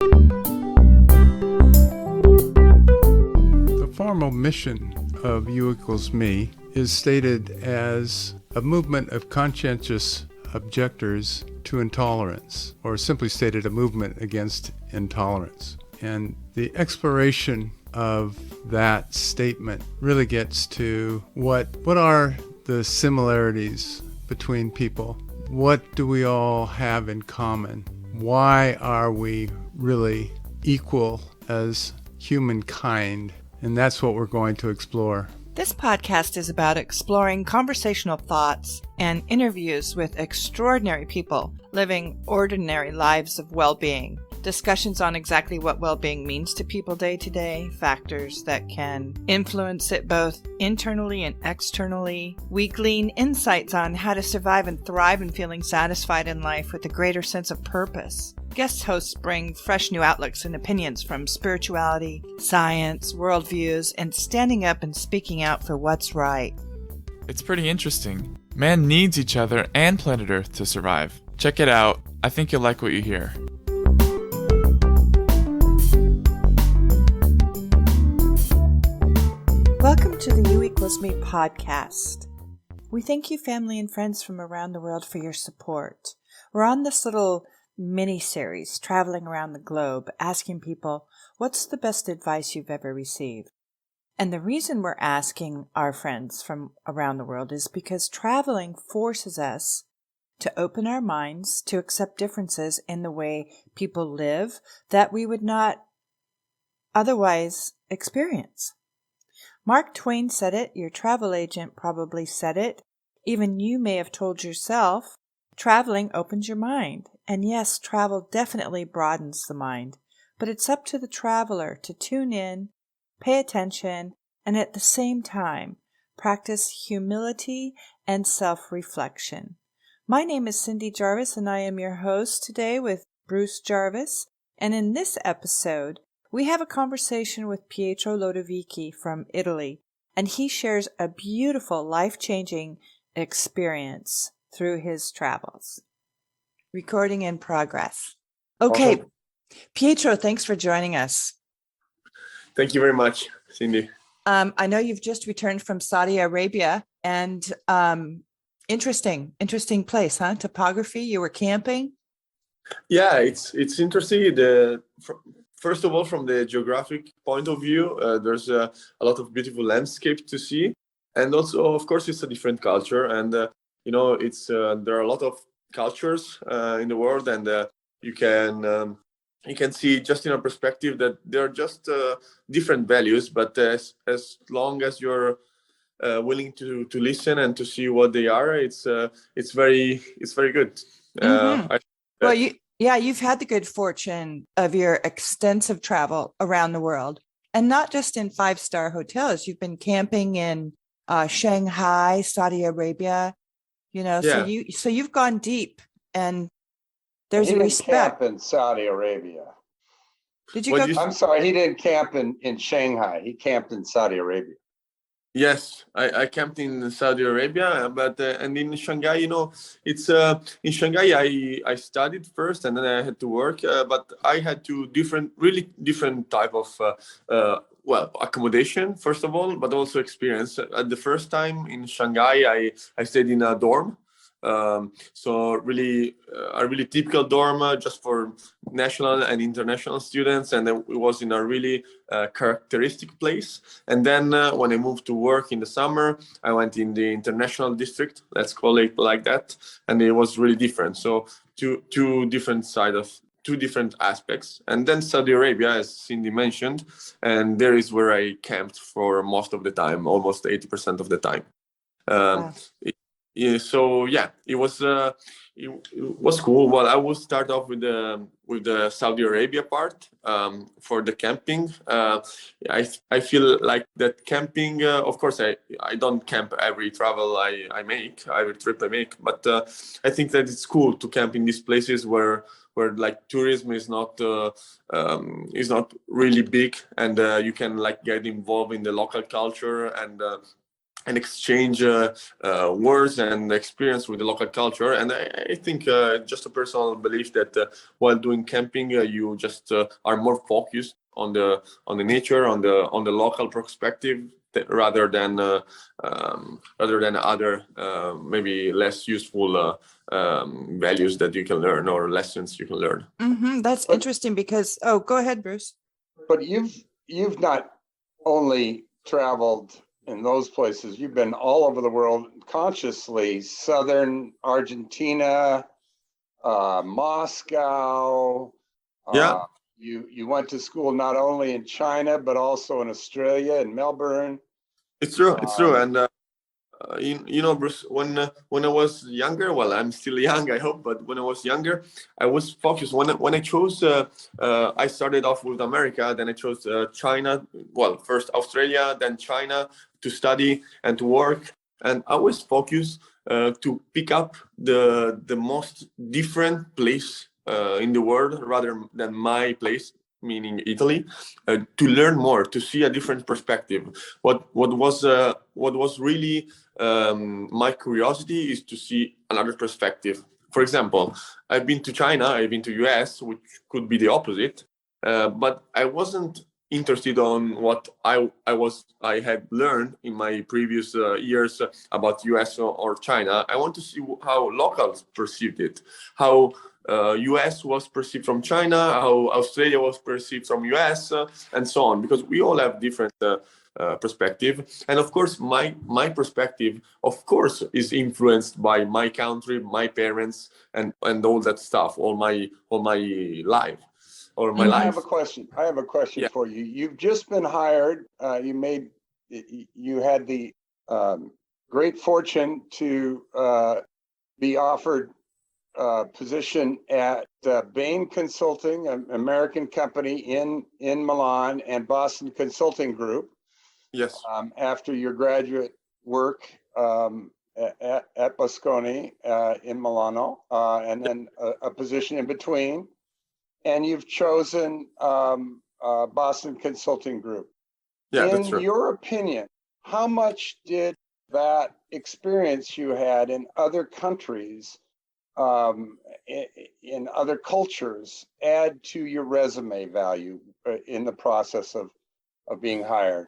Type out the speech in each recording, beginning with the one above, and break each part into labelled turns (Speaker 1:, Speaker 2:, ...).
Speaker 1: The formal mission of U equals me is stated as a movement of conscientious objectors to intolerance, or simply stated, a movement against intolerance. And the exploration of that statement really gets to what are the similarities between people? What do we all have in common? Why are we really equal as humankind? And that's what we're going to explore.
Speaker 2: This podcast is about exploring conversational thoughts and interviews with extraordinary people living ordinary lives of well-being. Discussions on exactly what well-being means to people day to day, factors that can influence it both internally and externally. We glean insights on how to survive and thrive in feeling satisfied in life with a greater sense of purpose. Guest hosts bring fresh new outlooks and opinions from spirituality, science, worldviews, and standing up and speaking out for what's right.
Speaker 3: It's pretty interesting. Man needs each other and planet Earth to survive. Check it out. I think you'll like what you hear.
Speaker 2: Welcome to the U equals me podcast. We thank you, family and friends from around the world, for your support. We're on this little mini-series traveling around the globe asking people, what's the best advice you've ever received? And the reason we're asking our friends from around the world is because traveling forces us to open our minds to accept differences in the way people live that we would not otherwise experience. Mark Twain said it, your travel agent probably said it, even you may have told yourself, traveling opens your mind. And yes, travel definitely broadens the mind, but it's up to the traveler to tune in, pay attention, and at the same time, practice humility and self-reflection. My name is Cindy Jarvis, and I am your host today with Bruce Jarvis, and in this episode, we have a conversation with Pietro Lodovichi from Italy, and he shares a beautiful, life-changing experience through his travels. Recording in progress. Okay,
Speaker 4: Awesome.
Speaker 2: Pietro, thanks for joining us.
Speaker 4: Thank you very much, Cindy.
Speaker 2: I know you've just returned from Saudi Arabia, and interesting place, huh? Topography, you were camping?
Speaker 4: Yeah, it's interesting. First of all, from the geographic point of view, there's a lot of beautiful landscape to see, and also, of course, it's a different culture, and it's there are a lot of cultures in the world, and you can see just in a perspective that they're just different values, but as long as you're willing to listen and to see what they are, it's very good.
Speaker 2: Mm-hmm. You've had the good fortune of your extensive travel around the world, and not just in 5-star hotels. You've been camping in Shanghai, Saudi Arabia.
Speaker 4: Yeah.
Speaker 2: So you've gone deep, and there's
Speaker 5: he
Speaker 2: a
Speaker 5: didn't
Speaker 2: respect.
Speaker 5: camp in Saudi Arabia.
Speaker 2: Did you go?
Speaker 5: I'm sorry, he didn't camp in Shanghai. He camped in Saudi Arabia.
Speaker 4: Yes, I camped in Saudi Arabia, but and in Shanghai, it's in Shanghai I studied first, and then I had to work. But I had two really different type of accommodation first of all, but also experience. At the first time in Shanghai, I stayed in a dorm. So really a really typical dorm just for national and international students, and it was in a really characteristic place. And then when I moved to work in the summer, I went in the international district, let's call it like that, and it was really different. So two different aspects. And then Saudi Arabia, as Cindy mentioned, and there is where I camped for most of the time, almost 80% of the time.
Speaker 2: Wow.
Speaker 4: It was cool. Well, I will start off with the Saudi Arabia part for the camping. I feel like that camping. Of course, I don't camp every trip I make, but I think that it's cool to camp in these places where like tourism is not really big, and you can like get involved in the local culture and and exchange words and experience with the local culture. And I think just a personal belief that while doing camping, you just are more focused on the nature, on the local perspective, rather than other maybe less useful values that you can learn or lessons you can learn.
Speaker 2: That's
Speaker 5: But-
Speaker 2: interesting because, oh, go ahead, Bruce.
Speaker 5: But you've not only traveled in those places, you've been all over the world consciously, southern Argentina, Moscow.
Speaker 4: Yeah.
Speaker 5: You went to school not only in China, but also in Australia and Melbourne.
Speaker 4: It's true. It's true. And you know, Bruce, when I was younger, well, I'm still young, I hope, but when I was younger, I was focused. When I chose, I started off with America, then I chose China. Well, first Australia, then China to study and to work, and I was focused to pick up the most different place in the world rather than my place, meaning Italy, to learn more, to see a different perspective. What was really my curiosity is to see another perspective. For example, I've been to China, I've been to US, which could be the opposite, but I wasn't interested on what I had learned in my previous years about US or China. I want to see how locals perceived it, how US was perceived from China, how Australia was perceived from US, and so on, because we all have different perspective. And of course, my perspective, of course, is influenced by my country, my parents, and all that stuff, all my life. Or my
Speaker 5: I
Speaker 4: life.
Speaker 5: have a question.
Speaker 4: Yeah.
Speaker 5: For you. You've just been hired. You had the great fortune to be offered a position at Bain Consulting, an American company in Milan, and Boston Consulting Group.
Speaker 4: Yes.
Speaker 5: After your graduate work at Bocconi in Milano, and then a position in between. And you've chosen Boston Consulting Group.
Speaker 4: Yeah, that's
Speaker 5: In
Speaker 4: true.
Speaker 5: your opinion, how much did that experience you had in other countries, in other cultures, add to your resume value in the process of being hired?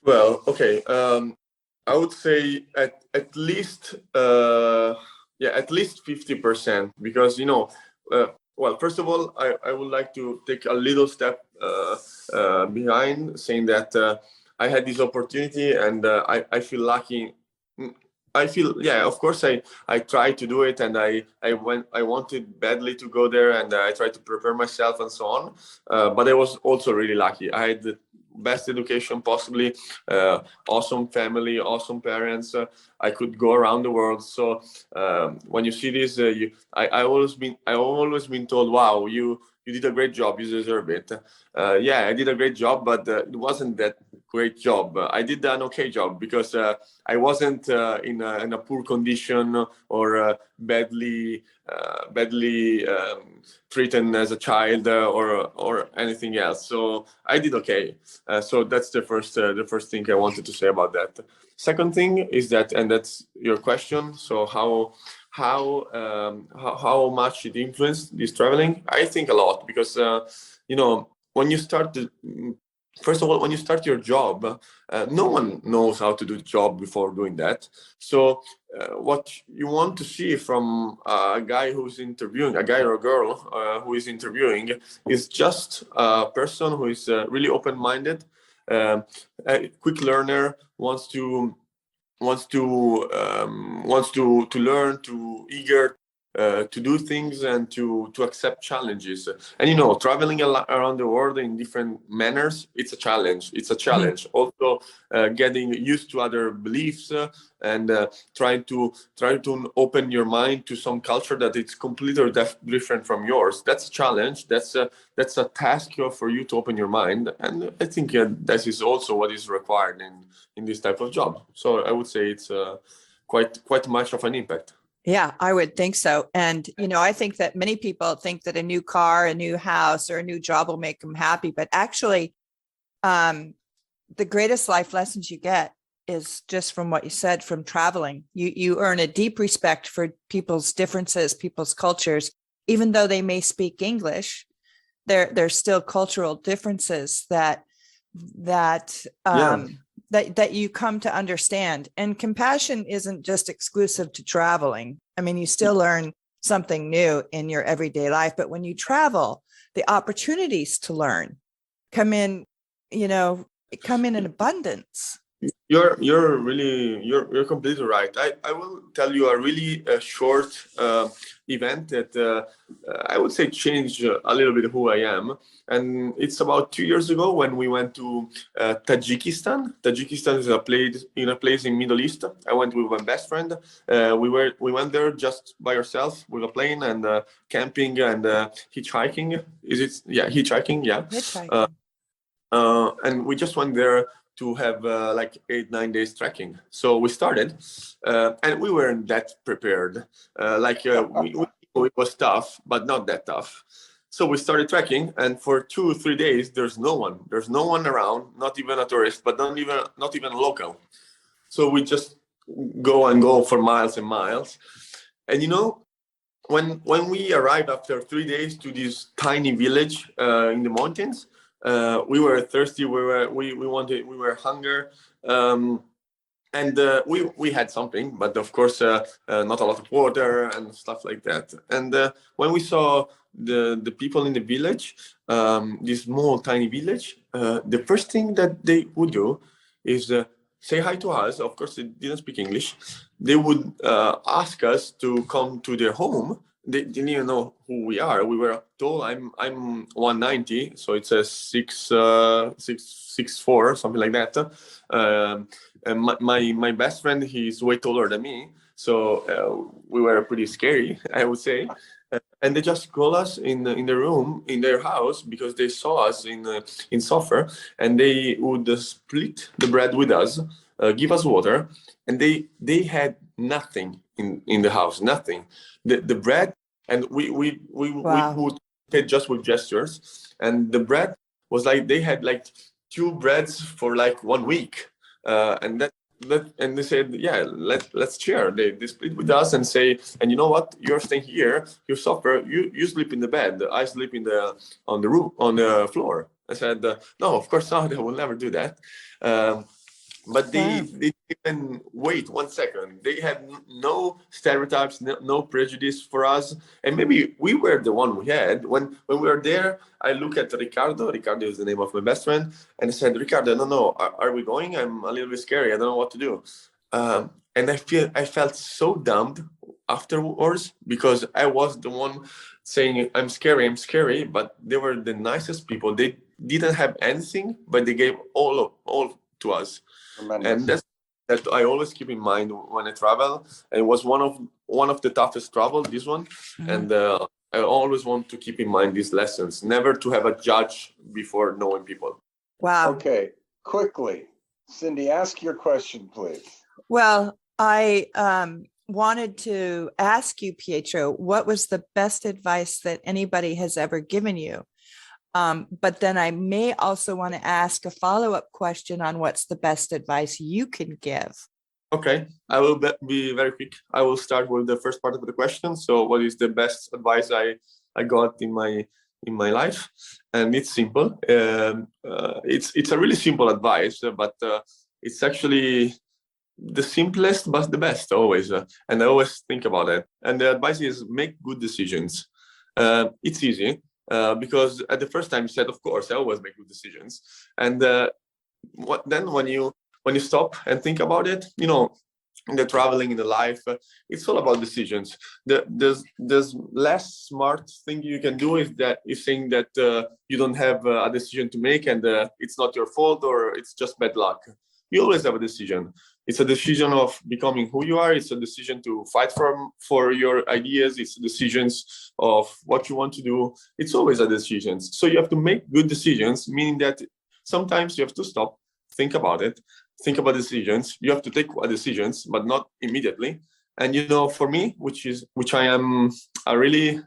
Speaker 4: Well, okay. I would say at least at least 50%, because well, first of all, I would like to take a little step behind, saying that I had this opportunity and I feel lucky. I feel, yeah, of course, I tried to do it, and I wanted badly to go there, and I tried to prepare myself and so on. But I was also really lucky. I had the best education possibly, awesome family, awesome parents. I could go around the world. So when you see this, I always been told, wow, you did a great job, you deserve it. Yeah, I did a great job, but it wasn't that great job. I did an okay job because I wasn't in a poor condition or badly treated as a child or anything else. So I did okay. So that's the first thing I wanted to say about that. Second thing is that, and that's your question. So how much it influenced this traveling? I think a lot, because when you start first of all, when you start your job, no one knows how to do the job before doing that. So what you want to see from a guy who's interviewing, a guy or a girl who is interviewing, is just a person who is really open-minded, a quick learner, wants to learn, to eager to do things and to accept challenges. And traveling around the world in different manners, it's a challenge. Also getting used to other beliefs and trying to open your mind to some culture that it's completely different from yours. That's a challenge. That's a task for you to open your mind. And I think that is also what is required in this type of job. So I would say it's quite much of an impact.
Speaker 2: Yeah, I would think so. And, I think that many people think that a new car, a new house, or a new job will make them happy. But actually, the greatest life lessons you get is just from what you said, from traveling. You earn a deep respect for people's differences, people's cultures, even though they may speak English. There's still cultural differences that
Speaker 4: Yeah.
Speaker 2: that you come to understand. And compassion isn't just exclusive to traveling. I mean, you still learn something new in your everyday life, but when you travel, the opportunities to learn come in, come in abundance.
Speaker 4: You're completely right. I will tell you a really short event that I would say changed a little bit who I am, and it's about 2 years ago when we went to Tajikistan. Tajikistan is a place in Middle East. I went with my best friend. We went there just by ourselves with a plane and camping and hitchhiking. Is it? Yeah, hitchhiking. Yeah.
Speaker 2: Hitchhiking.
Speaker 4: And we just went there to have like 8-9 days trekking. So we started, and we weren't that prepared. It was tough, but not that tough. So we started trekking, and for 2-3 days, there's no one. There's no one around, not even a tourist, but not even a local. So we just go for miles and miles. And when we arrived after 3 days to this tiny village in the mountains, we were thirsty. We were hunger, and we had something, but of course not a lot of water and stuff like that. And when we saw the people in the village, this small tiny village, the first thing that they would do is say hi to us. Of course, they didn't speak English. They would ask us to come to their home. They didn't even know who we are. We were told I'm 190, so it's a 6'4", something like that. And my best friend, he's way taller than me, so we were pretty scary, I would say. And they just call us in the room in their house because they saw us in suffer, and they would split the bread with us, give us water, and they had nothing in the house, nothing. The bread, and we would pay just with gestures, and the bread was like they had like 2 breads for like 1 week, and and they said, yeah, let's share. They split with us and say, and you know what, you're staying here, you suffer, you sleep in the bed, I sleep on the floor. I said, no, of course not, I will never do that. But they didn't even wait 1 second. They had no stereotypes, no prejudice for us. And maybe we were the one we had. When we were there, I look at Ricardo. Ricardo is the name of my best friend. And I said, Ricardo, no, are we going? I'm a little bit scary. I don't know what to do. And I felt so dumb afterwards because I was the one saying, I'm scary. But they were the nicest people. They didn't have anything, but they gave all to us. Tremendous. And that's that I always keep in mind when I travel. And it was one of the toughest travel, this one. Mm-hmm. And I always want to keep in mind these lessons, never to have a judge before knowing people.
Speaker 2: Wow.
Speaker 5: Okay, quickly, Cindy, ask your question, please.
Speaker 2: Well, I wanted to ask you, Pietro, what was the best advice that anybody has ever given you? But then I may also want to ask a follow-up question on what's the best advice you can give.
Speaker 4: Okay, I will be very quick. I will start with the first part of the question. So what is the best advice I got in my life? And it's simple. It's a really simple advice, but it's actually the simplest but the best always. And I always think about it. And the advice is make good decisions. It's easy. Because at the first time you said, of course, I always make good decisions. And when you stop and think about it, in the traveling, in the life, it's all about decisions. There's less smart thing you can do is saying that you don't have a decision to make and it's not your fault or it's just bad luck. You always have a decision. It's a decision of becoming who you are. It's a decision to fight for your ideas. It's decisions of what you want to do. It's always a decision. So you have to make good decisions, meaning that sometimes you have to stop, think about it, think about decisions. You have to take decisions, but not immediately. And for me, which I am a really,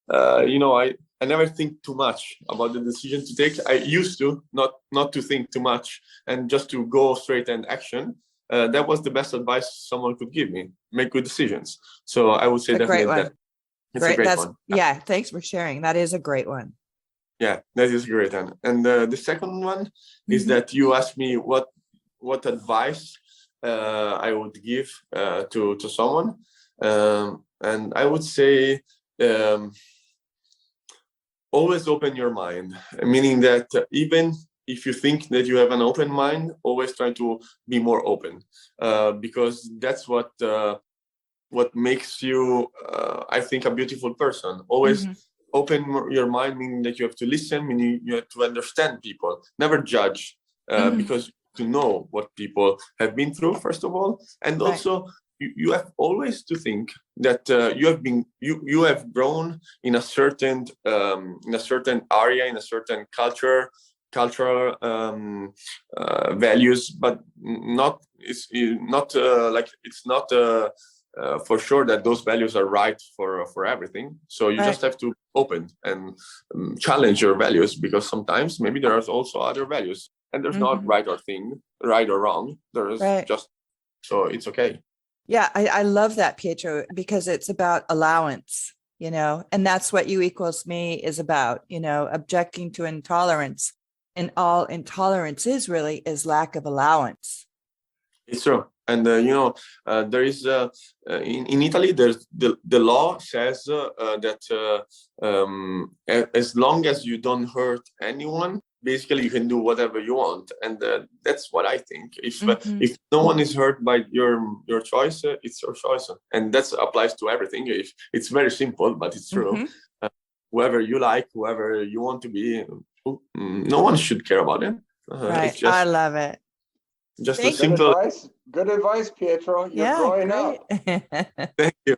Speaker 4: I I never think too much about the decision to take. I used to not to think too much and just to go straight and action. That was the best advice someone could give me. Make good decisions. So I would say
Speaker 2: A great
Speaker 4: definitely
Speaker 2: one.
Speaker 4: that. It's a great one.
Speaker 2: Yeah, thanks for sharing. That is a great one.
Speaker 4: Yeah, that is a great one. And the second one is that you asked me what advice I would give to someone, and I would say always open your mind, meaning that even if you think that you have an open mind, always try to be more open, because that's what makes you, I think, a beautiful person. Always open your mind, meaning that you have to listen, meaning you have to understand people, never judge, because to know what people have been through, first of all, and also you have always to think that you have grown in a certain area, in a certain cultural values, but it's not for sure that those values are right for everything. So you just have to open and challenge your values, because sometimes maybe there are also other values, and there's not right or wrong. There is just, so it's okay.
Speaker 2: Yeah, I love that, Pietro, because it's about allowance, and that's what U equals me is about, objecting to intolerance. And all intolerance is lack of allowance.
Speaker 4: It's true. And, there is, in Italy, there's the law says that as long as you don't hurt anyone, basically you can do whatever you want. And that's what I think. If no one is hurt by your choice, it's your choice. And that applies to everything. It's very simple, but it's true. Whoever you like, whoever you want to be, no one should care about it.
Speaker 2: Right. I love it.
Speaker 4: Just a simple.
Speaker 5: Good advice, Pietro. You're growing up.
Speaker 4: Thank you.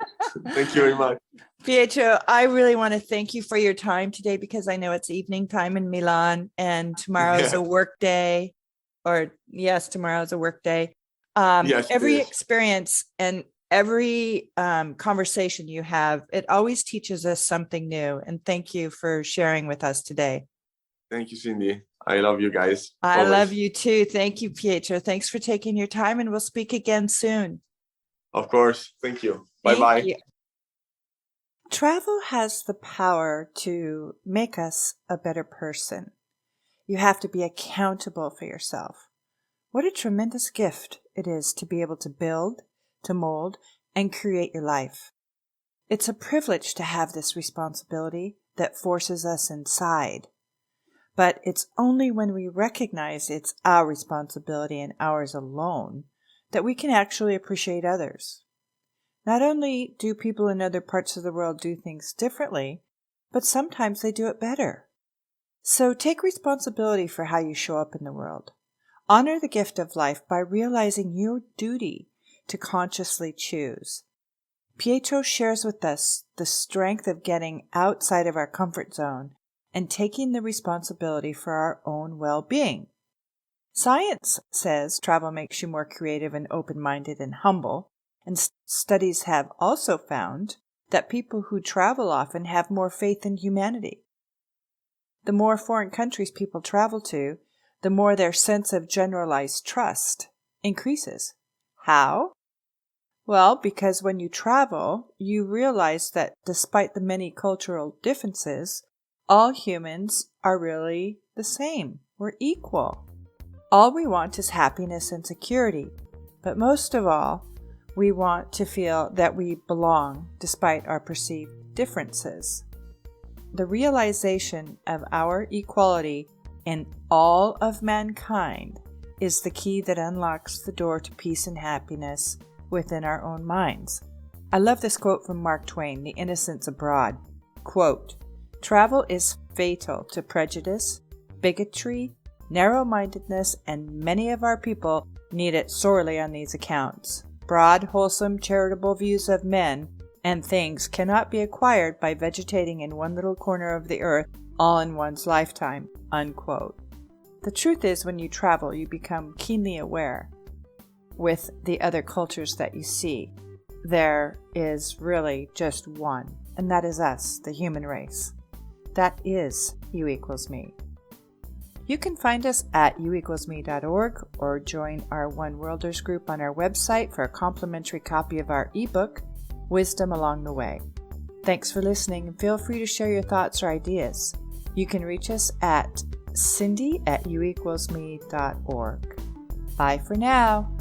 Speaker 4: Thank you very much.
Speaker 2: Pietro, I really want to thank you for your time today, because I know it's evening time in Milan and tomorrow's a work day. Tomorrow's a work day. Every experience and every conversation you have, it always teaches us something new. And thank you for sharing with us today.
Speaker 4: Thank you, Cindy. I love you guys.
Speaker 2: I love you too. Thank you, Pietro. Thanks for taking your time, and we'll speak again soon.
Speaker 4: Of course. Thank you. Bye-bye.
Speaker 2: Thank you. Travel has the power to make us a better person. You have to be accountable for yourself. What a tremendous gift it is to be able to build, to mold, and create your life. It's a privilege to have this responsibility that forces us inside. But it's only when we recognize it's our responsibility and ours alone that we can actually appreciate others. Not only do people in other parts of the world do things differently, but sometimes they do it better. So take responsibility for how you show up in the world. Honor the gift of life by realizing your duty to consciously choose. Pietro shares with us the strength of getting outside of our comfort zone and taking the responsibility for our own well-being. Science says travel makes you more creative and open-minded and humble, and studies have also found that people who travel often have more faith in humanity. The more foreign countries people travel to, the more their sense of generalized trust increases. How? Well, because when you travel, you realize that despite the many cultural differences, all humans are really the same. We're equal. All we want is happiness and security. But most of all, we want to feel that we belong despite our perceived differences. The realization of our equality in all of mankind is the key that unlocks the door to peace and happiness within our own minds. I love this quote from Mark Twain, The Innocents Abroad. Quote, "Travel is fatal to prejudice, bigotry, narrow-mindedness, and many of our people need it sorely on these accounts. Broad, wholesome, charitable views of men and things cannot be acquired by vegetating in one little corner of the earth all in one's lifetime." Unquote. The truth is, when you travel, you become keenly aware with the other cultures that you see. There is really just one, and that is us, the human race. That is U equals me. You can find us at uequalsme.org or join our One Worlders group on our website for a complimentary copy of our ebook, Wisdom Along the Way. Thanks for listening, and feel free to share your thoughts or ideas. You can reach us at cindy@uequalsme.org. Bye for now.